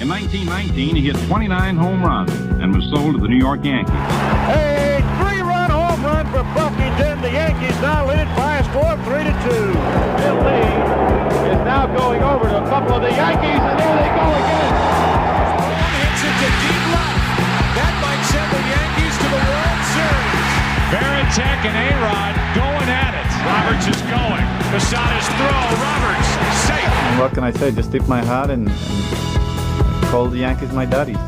In 1919, he hit 29 home runs and was sold to the New York Yankees. A three-run home run for Buffington. The Yankees now lead by a score of 3-2. Bill Lee is now going over to a couple of the Yankees, and there they go again. Hits it to deep left. That might send the Yankees to the World Series. Varitek and A-Rod going at it. Roberts is going. Posada's throw. Roberts safe. And what can I say? Just tip my hat and call the Yankees my daddies.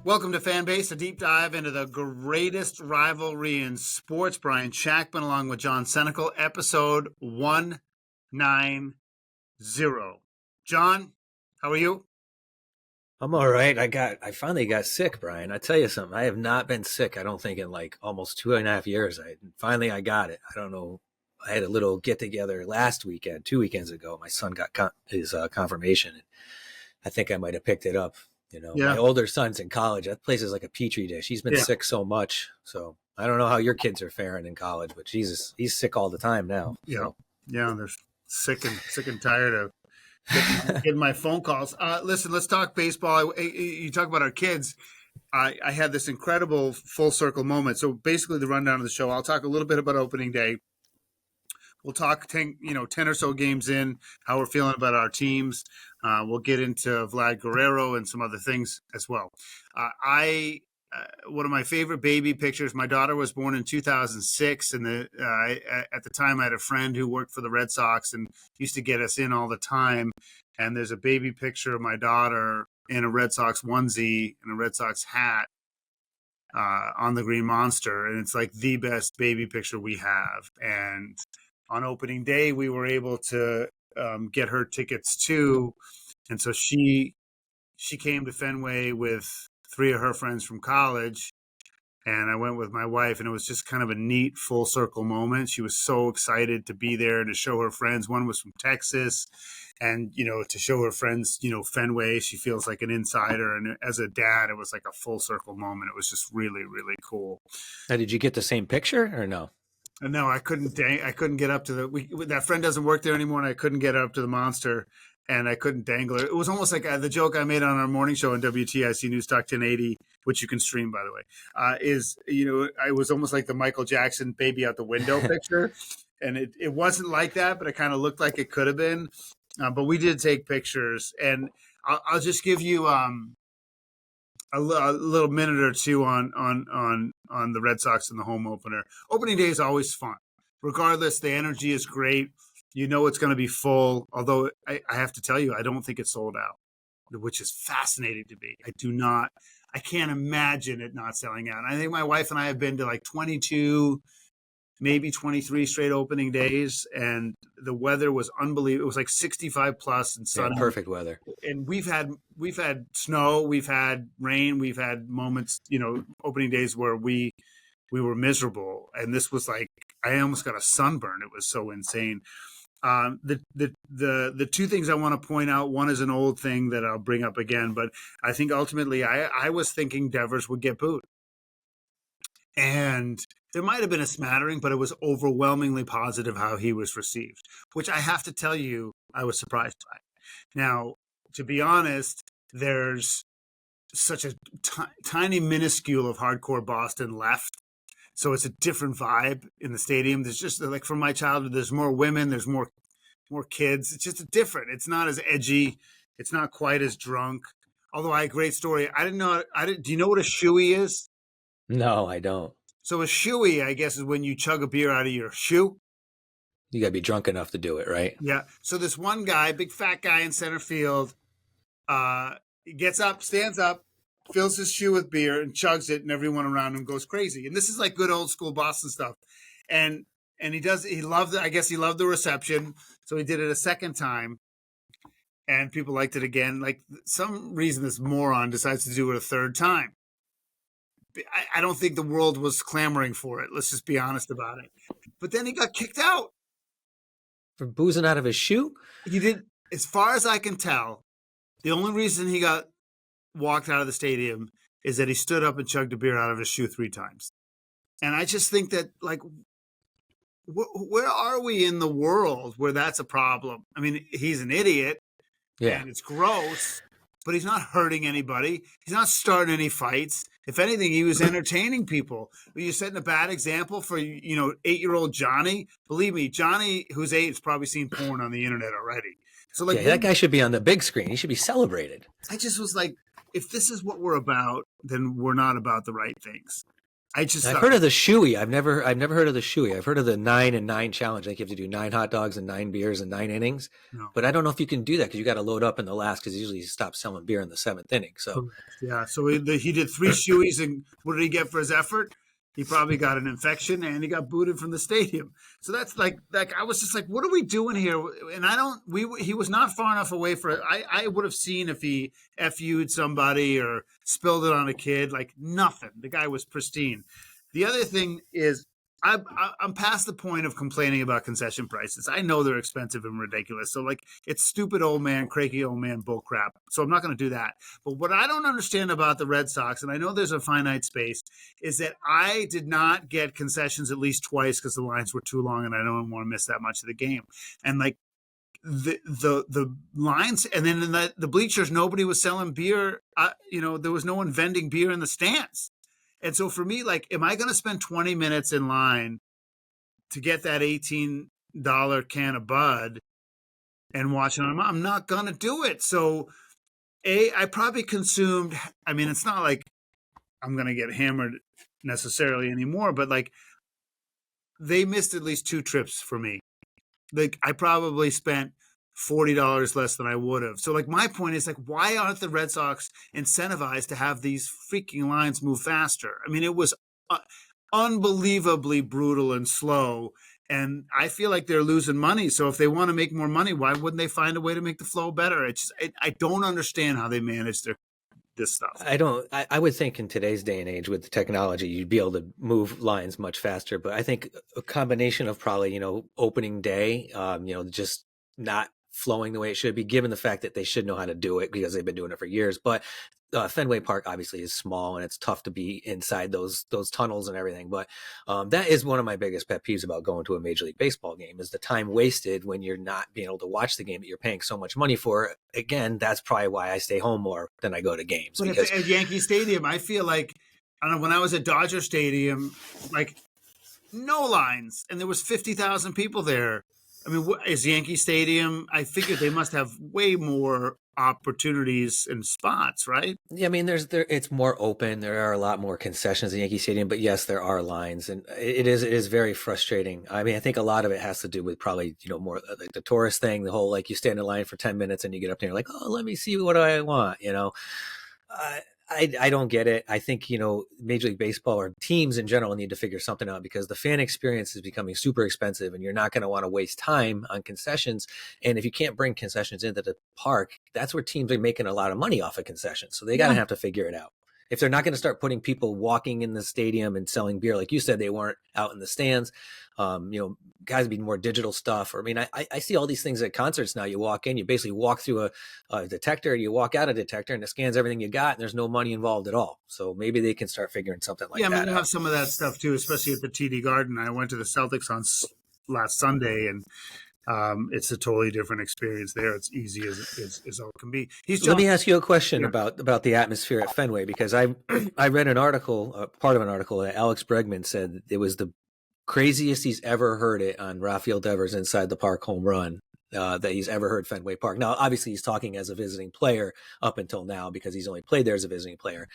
Welcome to Fanbase, a deep dive into the greatest rivalry in sports. Brian Shackman along with John Senecal, episode 190. John, how are you? I'm all right. I finally got sick, Brian. I tell you something. I have not been sick, I don't think, in like almost 2.5 years. Finally I got it. I don't know. I had a little get together last weekend, 2 weekends ago. My son got his confirmation. I think I might have picked it up. My older son's in college. That place is like a petri dish. He's been sick so much. So I don't know how your kids are faring in college, but Jesus, he's sick all the time now. So. Yeah, they're sick and tired of getting my phone calls. Listen, let's talk baseball. You talk about our kids. I had this incredible full circle moment. So basically the rundown of the show, I'll talk a little bit about opening day. We'll talk 10 or so games in, how we're feeling about our teams. We'll get into Vlad Guerrero and some other things as well. One of my favorite baby pictures, my daughter was born in 2006, and at the time I had a friend who worked for the Red Sox and used to get us in all the time. And there's a baby picture of my daughter in a Red Sox onesie and a Red Sox hat on the Green Monster. And it's like the best baby picture we have. And on opening day, we were able to get her tickets too. And so she came to Fenway with 3 of her friends from college, and I went with my wife, and it was just kind of a neat full circle moment. She was so excited to be there to show her friends. One was from Texas, and, to show her friends, Fenway, she feels like an insider. And as a dad, it was like a full circle moment. It was just really, really cool. Now, did you get the same picture or no? No, I couldn't get up to that friend doesn't work there anymore, and I couldn't get up to the Monster, and I couldn't dangle her. It was almost like the joke I made on our morning show on WTIC News Talk 1080, which you can stream, by the way, I was almost like the Michael Jackson baby out the window picture. And it wasn't like that, but it kind of looked like it could have been. But we did take pictures, and I'll just give you a little minute or two on the Red Sox in the home opener. Opening day is always fun. Regardless, the energy is great. It's going to be full. Although I have to tell you, I don't think it's sold out, which is fascinating to me. I can't imagine it not selling out. I think my wife and I have been to like 22, maybe 23 straight opening days, and the weather was unbelievable. It was like 65 plus and sunny. Yeah, perfect weather. And we've had snow, we've had rain, we've had moments, opening days where we were miserable, and this was like I almost got a sunburn. It was so insane. The two things I want to point out, one is an old thing that I'll bring up again, but I think ultimately I was thinking Devers would get booed. And there might have been a smattering, but it was overwhelmingly positive how he was received, which I have to tell you, I was surprised by. Now, to be honest, there's such a tiny minuscule of hardcore Boston left. So it's a different vibe in the stadium. There's just like from my childhood, there's more women, there's more kids. It's just different. It's not as edgy. It's not quite as drunk. Although I had a great story. Do you know what a shoey is? No, I don't. So a shoey, I guess, is when you chug a beer out of your shoe. You got to be drunk enough to do it, right? Yeah. So this one guy, big fat guy in center field, gets up, stands up, fills his shoe with beer and chugs it, and everyone around him goes crazy. And this is like good old school Boston stuff. And he loved it. I guess he loved the reception. So he did it a second time, and people liked it again. Like some reason this moron decides to do it a third time. I don't think the world was clamoring for it. Let's just be honest about it. But then he got kicked out. For boozing out of his shoe? He did, as far as I can tell, the only reason he got walked out of the stadium is that he stood up and chugged a beer out of his shoe 3 times. And I just think that, like, where are we in the world where that's a problem? I mean, he's an idiot. Yeah. And it's gross. but he's not hurting anybody. He's not starting any fights. If anything, he was entertaining people. You're setting a bad example for, 8-year-old Johnny. Believe me, Johnny, who's 8, has probably seen porn on the internet already. So like, that guy should be on the big screen. He should be celebrated. I just was like, if this is what we're about, then we're not about the right things. I've heard of the shoey. I've never heard of the shoey. I've heard of the 9 and 9 challenge. I think you have to do 9 hot dogs and 9 beers and 9 innings. No. But I don't know if you can do that because you got to load up in the last, because usually you stop selling beer in the 7th inning. So yeah, so he did 3 shoeys, and what did he get for his effort? He probably got an infection, and he got booted from the stadium. So that's like I was just like, what are we doing here? And he was not far enough away for it. I would have seen if he FU'd somebody or spilled it on a kid, like nothing. The guy was pristine. The other thing is, I'm past the point of complaining about concession prices. I know they're expensive and ridiculous. So like, it's stupid old man, cranky old man bull crap. So I'm not going to do that. But what I don't understand about the Red Sox, and I know there's a finite space, is that I did not get concessions at least twice because the lines were too long and I don't want to miss that much of the game. And like the lines, and then in the bleachers, nobody was selling beer. There was no one vending beer in the stands. And so for me, like, am I going to spend 20 minutes in line to get that $18 can of Bud and watch it? I'm not going to do it. So I probably consumed, I mean, it's not like I'm going to get hammered necessarily anymore, but like, they missed at least 2 trips for me. Like, I probably spent $40 less than I would have. So like, my point is like, why aren't the Red Sox incentivized to have these freaking lines move faster? I mean, it was unbelievably brutal and slow, and I feel like they're losing money. So if they want to make more money, why wouldn't they find a way to make the flow better? I don't understand how they manage this stuff. I would think in today's day and age with the technology, you'd be able to move lines much faster. But I think a combination of probably, opening day, just not flowing the way it should be, given the fact that they should know how to do it because they've been doing it for years. But Fenway Park obviously is small and it's tough to be inside those tunnels and everything. But that is one of my biggest pet peeves about going to a Major League Baseball game, is the time wasted when you're not being able to watch the game that you're paying so much money for. Again, that's probably why I stay home more than I go to games. But at Yankee Stadium, I feel like, I don't know, when I was at Dodger Stadium, like, no lines, and there was 50,000 people there. I mean, is Yankee Stadium? I figured they must have way more opportunities and spots, right? Yeah, I mean, it's more open. There are a lot more concessions in Yankee Stadium, but yes, there are lines, and it is very frustrating. I mean, I think a lot of it has to do with probably more like the tourist thing, the whole like you stand in line for 10 minutes and you get up there and you're like, oh, let me see what I want, I don't get it. I think, Major League Baseball or teams in general need to figure something out, because the fan experience is becoming super expensive and you're not going to want to waste time on concessions. And if you can't bring concessions into the park, that's where teams are making a lot of money off of concessions. So they got to have to figure it out. If they're not going to start putting people walking in the stadium and selling beer, like you said, they weren't out in the stands, guys be more digital stuff. Or, I mean, I see all these things at concerts now. You walk in, you basically walk through a detector, you walk out a detector, and it scans everything you got, and there's no money involved at all. So maybe they can start figuring something like that. Yeah, I mean, they have some of that stuff too, especially at the TD Garden. I went to the Celtics on last Sunday, and it's a totally different experience there. It's easy as all can be. Let me ask you a question about the atmosphere at Fenway, because I read an article, part of an article that Alex Bregman said it was the craziest he's ever heard it on Rafael Devers' inside the park home run that he's ever heard Fenway Park. Now, obviously, he's talking as a visiting player up until now because he's only played there as a visiting player.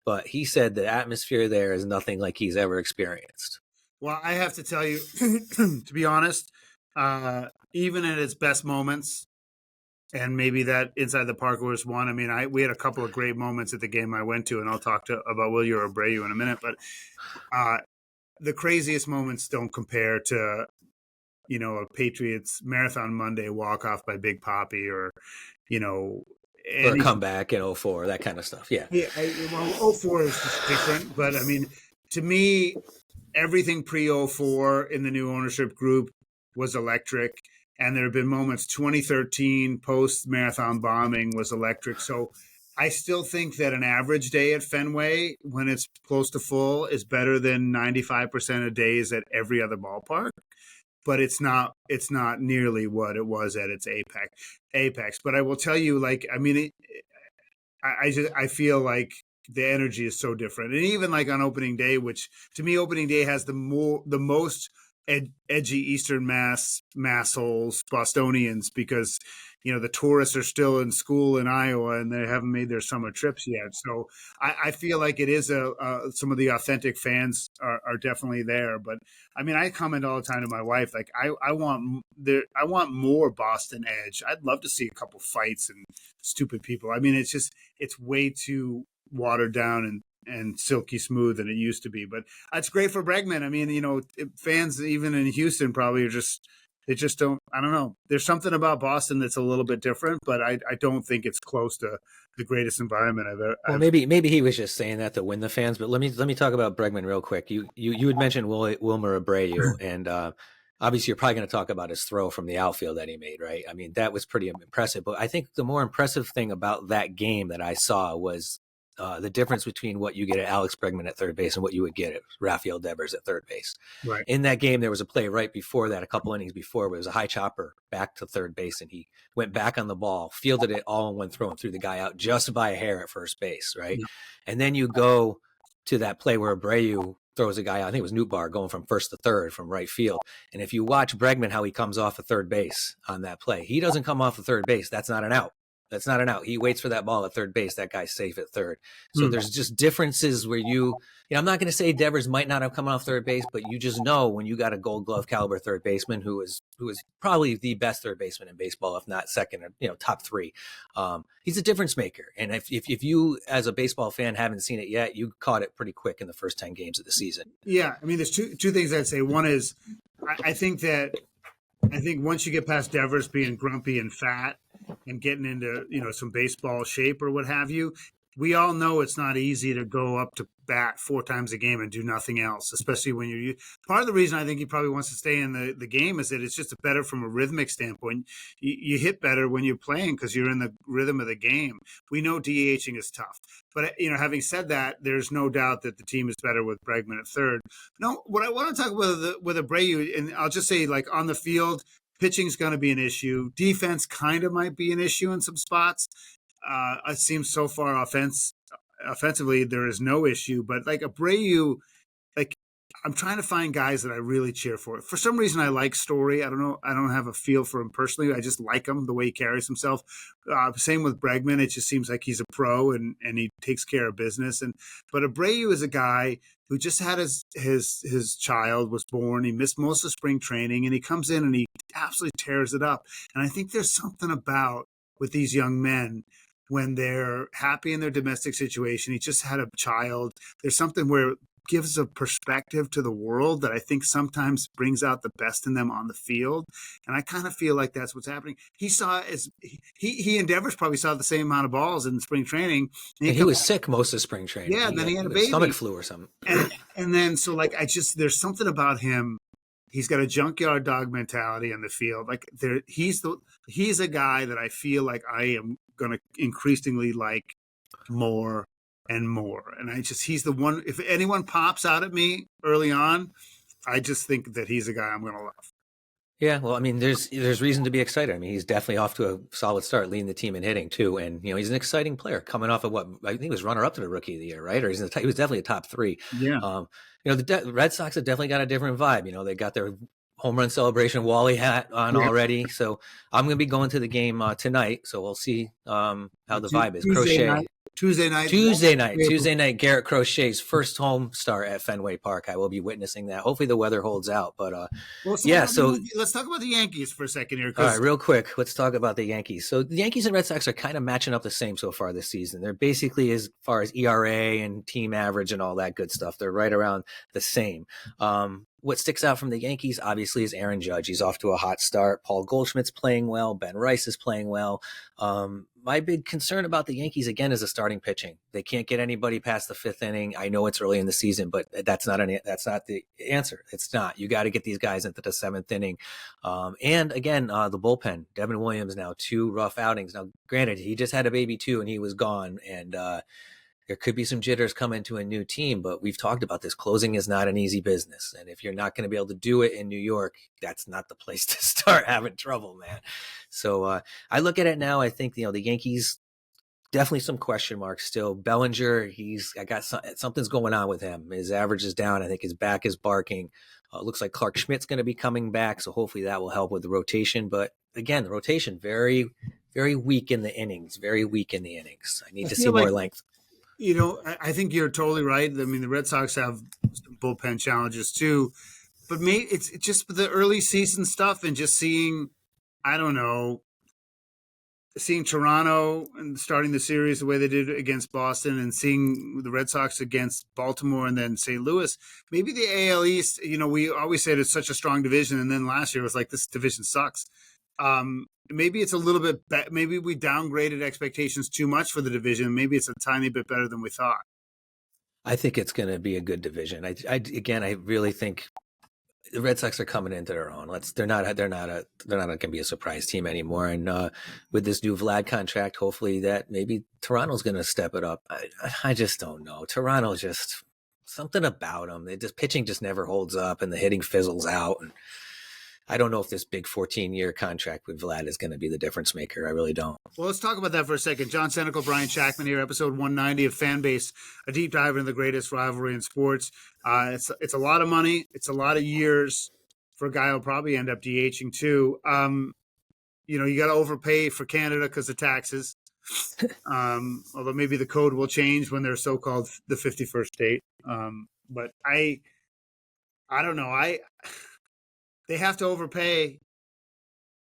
But he said the atmosphere there is nothing like he's ever experienced. Well, I have to tell you, to be honest, even in its best moments, and maybe that inside the park was one. I mean, we had a couple of great moments at the game I went to, and I'll talk about Wilyer Abreu in a minute. But the craziest moments don't compare to, a Patriots Marathon Monday walk-off by Big Papi, or, or a comeback in 2004, that kind of stuff. Yeah. Yeah. 2004 is just different. But, I mean, to me, everything pre-2004 in the new ownership group was electric. And there have been moments, 2013 post-marathon bombing was electric. So I still think that an average day at Fenway, when it's close to full, is better than 95% of days at every other ballpark. But it's not nearly what it was at its apex. But I will tell you, I feel like the energy is so different. And even like on opening day, which to me, opening day has the most edgy Eastern Mass holes, Bostonians, because the tourists are still in school in Iowa and they haven't made their summer trips yet. So I feel like it is some of the authentic fans are definitely there. But I mean, I comment all the time to my wife, like I want more Boston edge. I'd love to see a couple fights and stupid people. I mean, it's way too watered down and silky smooth than it used to be. But it's great for Bregman. I mean, fans even in Houston probably they just don't. I don't know. There's something about Boston that's a little bit different, but I don't think it's close to the greatest environment I've ever. Well, maybe he was just saying that to win the fans. But let me talk about Bregman real quick. You had mentioned Wilmer Abreu, and obviously you're probably going to talk about his throw from the outfield that he made, right? I mean, that was pretty impressive. But I think the more impressive thing about that game that I saw was the difference between what you get at Alex Bregman at third base and what you would get at Rafael Devers at third base. Right. In that game, there was a play right before that, a couple innings before, where it was a high chopper back to third base, and he went back on the ball, fielded it all in one throw, and threw the guy out just by a hair at first base, right? Yeah. And then you go to that play where Abreu throws a guy out, I think it was Newtbar, going from first to third from right field. And if you watch Bregman, how he comes off of third base on that play, he doesn't come off of third base. That's not an out. That's not an out. He waits for that ball at third base. That guy's safe at third. So there's just differences where I'm not going to say Devers might not have come off third base, but you just know when you got a Gold Glove caliber third baseman who is probably the best third baseman in baseball, if not second, or top three. He's a difference maker. And if you as a baseball fan haven't seen it yet, you caught it pretty quick in the first 10 games of the season. Yeah, I mean, there's two things I'd say. One is I think once you get past Devers being grumpy and fat and getting into some baseball shape or what have you, we all know it's not easy to go up to bat 4 times a game and do nothing else, especially when you're part of the reason I think he probably wants to stay in the game is that it's just better from a rhythmic standpoint. You hit better when you're playing because you're in the rhythm of the game. We know DHing is tough, but having said that, there's no doubt that the team is better with Bregman at third. No, what I want to talk about with Abreu, and I'll just say, like, on the field, pitching is going to be an issue. Defense kind of might be an issue in some spots. It seems so far offensively there is no issue, but like Abreu, like I'm trying to find guys that I really cheer for. For some reason, I like Story. I don't know. I don't have a feel for him personally. I just like him, the way he carries himself. Same with Bregman. It just seems like he's a pro and he takes care of business. But Abreu is a guy who just had his child was born. He missed most of spring training, and he comes in and he absolutely tears it up. And I think there's something about with these young men when they're happy in their domestic situation. He just had a child. There's something where it gives a perspective to the world that I think sometimes brings out the best in them on the field. And I kind of feel like that's what's happening. He and Devers probably saw the same amount of balls in spring training. And he was sick most of spring training. Yeah, then he had a baby. Stomach flu or something. And then, so like, there's something about him. He's got a junkyard dog mentality on the field. Like he's a guy that I feel like I am going to increasingly like more and more. And he's the one, if anyone pops out at me early on, I just think that he's a guy I'm going to love. Yeah, well, I mean, there's reason to be excited. I mean, he's definitely off to a solid start, leading the team in hitting too, and he's an exciting player coming off of what I think he was runner up to the Rookie of the Year, right? Or he was definitely a top 3. Yeah. The Red Sox have definitely got a different vibe. They got their home run celebration Wally hat on already, so I'm going to be going to the game tonight. So we'll see how the vibe is. Tuesday night. Garrett Crochet's first home start at Fenway Park. I will be witnessing that. Hopefully the weather holds out. But so let's talk about the Yankees for a second here. All right, real quick, let's talk about the Yankees. So the Yankees and Red Sox are kind of matching up the same so far this season. They're basically, as far as ERA and team average and all that good stuff, they're right around the same. What sticks out from the Yankees, obviously, is Aaron Judge. He's off to a hot start. Paul Goldschmidt's playing well. Ben Rice is playing well. My big concern about the Yankees, again, is the starting pitching. They can't get anybody past the 5th inning. I know it's early in the season, but that's not the answer. It's not. You got to get these guys into the 7th inning. And again, the bullpen. Devin Williams now 2 rough outings. Now, granted, he just had a baby too, and he was gone. And there could be some jitters coming to a new team, but we've talked about this. Closing is not an easy business. And if you're not going to be able to do it in New York, that's not the place to start having trouble, man. So I look at it now. I think, the Yankees definitely some question marks still. Bellinger, something's going on with him. His average is down. I think his back is barking. Looks like Clark Schmidt's going to be coming back, so hopefully that will help with the rotation. But again, the rotation very, very weak in the innings. Very weak in the innings. I need to see more length. I think you're totally right. I mean, the Red Sox have some bullpen challenges too, but maybe it's just the early season stuff and just seeing, I don't know, seeing Toronto and starting the series the way they did against Boston and seeing the Red Sox against Baltimore and then St. Louis. Maybe the AL East, we always said it's such a strong division. And then last year it was like, this division sucks. Maybe it's a little bit, maybe we downgraded expectations too much for the division. Maybe it's a tiny bit better than we thought. I think it's going to be a good division. I really think the Red Sox are coming into their own. They're not going to be a surprise team anymore. And with this new Vlad contract, hopefully that maybe Toronto's going to step it up. I just don't know. Toronto just something about them. Pitching just never holds up, and the hitting fizzles out. And I don't know if this big 14-year contract with Vlad is going to be the difference maker. I really don't. Well, let's talk about that for a second. John Senecal, Brian Shackman here, episode 190 of Fanbase, a deep dive into the greatest rivalry in sports. It's a lot of money. It's a lot of years for a guy who'll probably end up DHing too. You got to overpay for Canada because of taxes. Although maybe the code will change when they're so-called the 51st state. But I don't know. They have to overpay.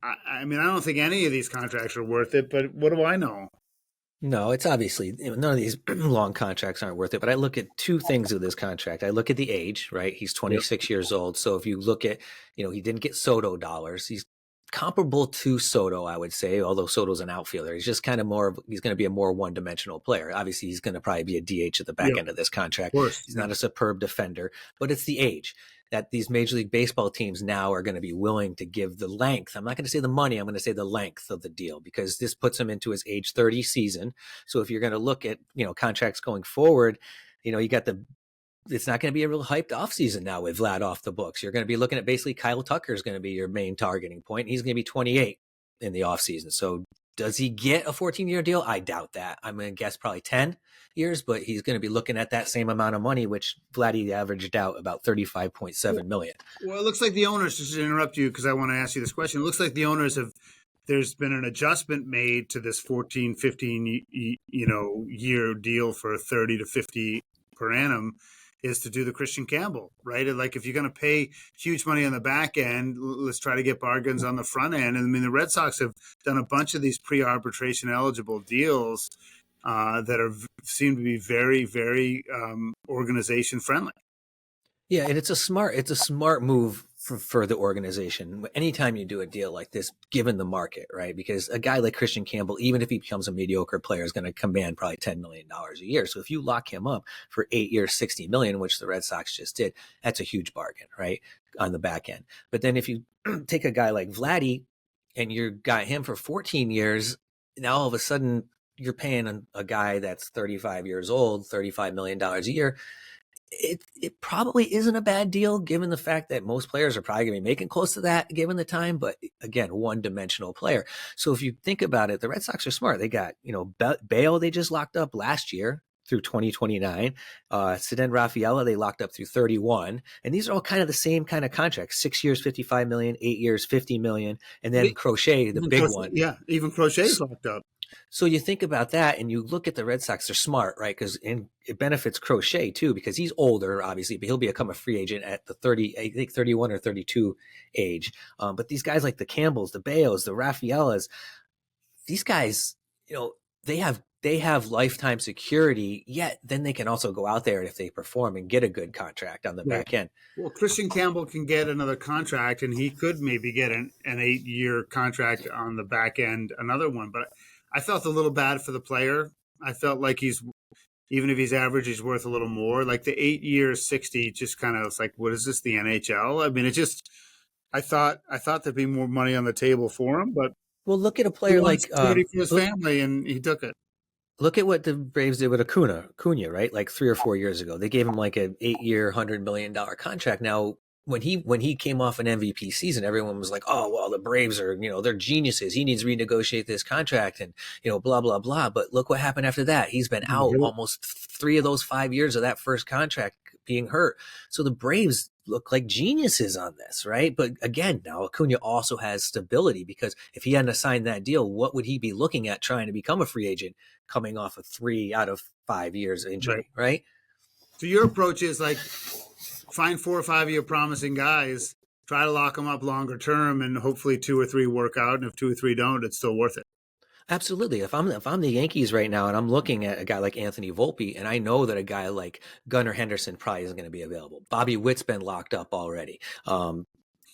I mean, I don't think any of these contracts are worth it, but what do I know? No, it's obviously none of these long contracts aren't worth it. But I look at two things with this contract. I look at the age, right? He's 26 years old. So if you look at, he didn't get Soto dollars. He's comparable to Soto, I would say, although Soto's an outfielder. He's just kind of he's going to be a more one-dimensional player. Obviously, he's going to probably be a DH at the back end of this contract. He's not a superb defender, but it's the age that these Major League Baseball teams now are going to be willing to give the length. I'm not going to say the money. I'm going to say the length of the deal, because this puts him into his age 30 season. So if you're going to look at, contracts going forward, you got it's not going to be a real hyped offseason now with Vlad off the books. You're going to be looking at basically Kyle Tucker is going to be your main targeting point. He's going to be 28 in the offseason. So does he get a 14-year deal? I doubt that. I'm going to guess probably 10 years, but he's going to be looking at that same amount of money, which Vladdy averaged out about $35.7 million. Well, it looks like the owners, just to interrupt you because I want to ask you this question. It looks like the owners there's been an adjustment made to this 14, 15, year deal for 30 to 50 per annum is to do the Christian Campbell, right? And like, if you're going to pay huge money on the back end, let's try to get bargains on the front end. And I mean, the Red Sox have done a bunch of these pre-arbitration eligible deals that seem to be very, very organization friendly. Yeah, and it's a smart move for the organization. Anytime you do a deal like this, given the market, right? Because a guy like Christian Campbell, even if he becomes a mediocre player, is going to command probably $10 million a year. So if you lock him up for 8 years, $60 million, which the Red Sox just did, that's a huge bargain, right? On the back end. But then if you take a guy like Vladdy and you got him for 14 years, now all of a sudden you're paying a guy that's 35 years old, $35 million a year. It probably isn't a bad deal, given the fact that most players are probably going to be making close to that given the time. But again, one-dimensional player. So if you think about it, the Red Sox are smart. They got, Bale they just locked up last year through 2029. Ceden Rafaela they locked up through 31. And these are all kind of the same kind of contracts. 6 years, $55 million, 8 years, $50 million. And then Crochet, the big one. Yeah, even Crochet's locked up. So you think about that and you look at the Red Sox, they're smart, right? Because it benefits Crochet too, because he's older, obviously, but he'll become a free agent at the 31 or 32 age. But these guys like the Campbells, the Bales, the Rafaelas, these guys, they have lifetime security, yet then they can also go out there and if they perform and get a good contract on the back end. Well, Christian Campbell can get another contract and he could maybe get an 8-year contract on the back end, another one. But I felt a little bad for the player. I felt like even if he's average, he's worth a little more. Like the 8 years, 60, just kind of, it's like, what is this, the NHL? I mean, I thought there'd be more money on the table for him, but well, look at a player like for his family, and he took it. Look at what the Braves did with Acuna, right? Like 3 or 4 years ago, they gave him like an 8-year, $100 million contract. Now, when he came off an MVP season, everyone was like, "Oh, well, the Braves are, they're geniuses. He needs to renegotiate this contract and, blah, blah, blah." But look what happened after that. He's been out almost 3 of those 5 years of that first contract being hurt. So the Braves look like geniuses on this, right? But again, now Acuna also has stability, because if he hadn't signed that deal, what would he be looking at trying to become a free agent coming off of 3 out of 5 years injury, right? So your approach is like, find 4 or 5 year promising guys, try to lock them up longer term, and hopefully 2 or 3 work out. And if 2 or 3 don't, it's still worth it. Absolutely. If I'm the Yankees right now and I'm looking at a guy like Anthony Volpe, and I know that a guy like Gunnar Henderson probably isn't going to be available. Bobby Witt's been locked up already.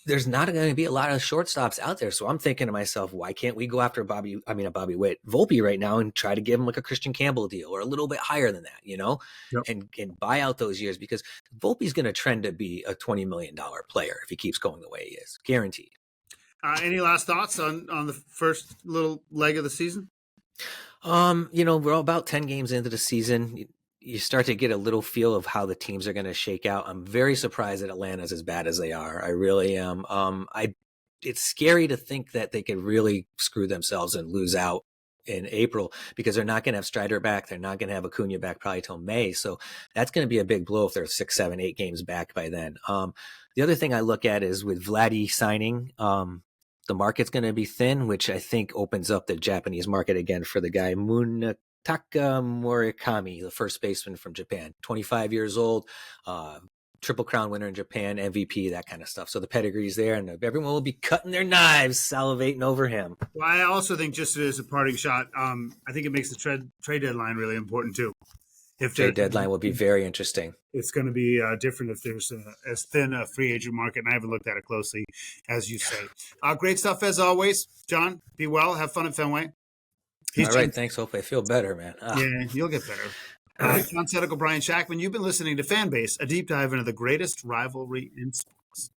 There's not going to be a lot of shortstops out there. So I'm thinking to myself, why can't we go after Bobby Witt, Volpe right now, and try to give him like a Christian Campbell deal or a little bit higher than that, Yep. and buy out those years, because Volpe's going to trend to be a $20 million player if he keeps going the way he is, guaranteed. Any last thoughts on the first little leg of the season? We're about 10 games into the season. You start to get a little feel of how the teams are going to shake out. I'm very surprised that Atlanta's as bad as they are. I really am. It's scary to think that they could really screw themselves and lose out in April, because they're not going to have Strider back. They're not going to have Acuna back probably till May. So that's going to be a big blow if they're 6, 7, 8 games back by then. The other thing I look at is with Vladdy signing, the market's going to be thin, which I think opens up the Japanese market again for the guy Munetaka Murakami, the first baseman from Japan, 25 years old, Triple Crown winner in Japan, MVP, that kind of stuff. So the pedigree's there, and everyone will be cutting their knives, salivating over him. Well, I also think, just as a parting shot, I think it makes the trade deadline really important too. If trade deadline will be very interesting. It's going to be different if there's as thin a free agent market, and I haven't looked at it closely, as you say. Great stuff as always, John. Be well. Have fun at Fenway. All right, thanks. Hope I feel better, man. Yeah, you'll get better. John Sedical, Brian Shackman. You've been listening to Fanbase, a deep dive into the greatest rivalry in sports.